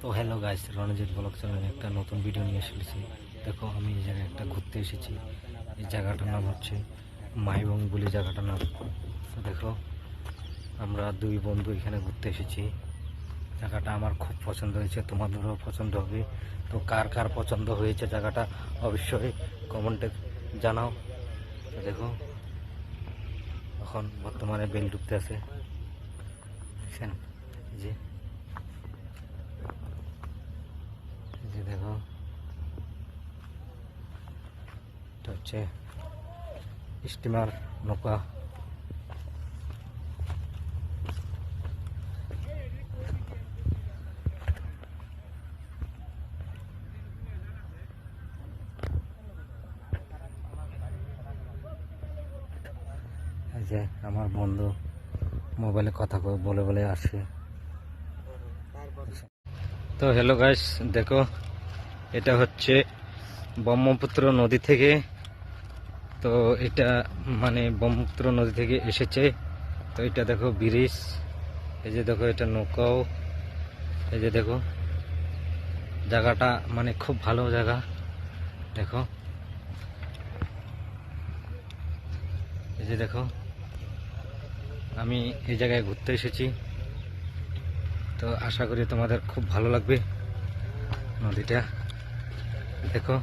তো hello guys, Ranjit blog চ্যানেলে একটা নতুন ভিডিও নিয়ে এসেছি। দেখো, আমি এই জায়গায় একটা ঘুরতে এসেছি। এই জায়গাটার নাম হচ্ছে মাইবং বলে জায়গাটার নাম। তো দেখো, আমরা দুই বন্ধু এখানে ঘুরতে এসেছি। জায়গাটা আমার খুব পছন্দ হয়েছে, তোমাদেরও পছন্দ হবে। তো কার কার পছন্দ হয়েছে জায়গাটা অবশ্যই কমেন্টে জানাও। তো দেখো, এখন বর্তমানে বেল ডুবতে আছে, দেখছেন? যে দেখো, এটা হচ্ছে স্টিমার নৌকা। এই যে আমার বন্ধু মোবাইলে কথা বলে বলে আসে। তো হ্যালো গাইস, দেখো, এটা হচ্ছে ব্রহ্মপুত্র নদী থেকে। তো এটা মানে ব্রহ্মপুত্র নদী থেকে এসেছে। তো এটা দেখো ব্রিজ, এই যে দেখো এটা নৌকাও, এই যে দেখো জায়গাটা মানে খুব ভালো জায়গা। দেখো, এই যে দেখো, আমি এই জায়গায় ঘুরতে এসেছি। তো আশা করি তোমাদের খুব ভালো লাগবে নদীটা। দেখো,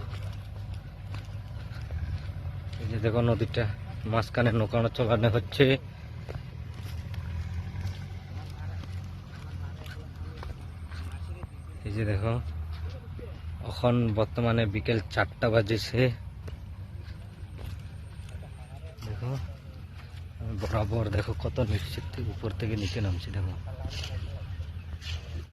এই যে দেখো নদীটা মাঝখানে নৌকা চালানো হচ্ছে। এই যে দেখো, এখন বর্তমানে বিকেল 4টা বাজেছে। দেখো বরাবর দেখো কত নিচের থেকে উপর থেকে নিচে নামছে। দেখো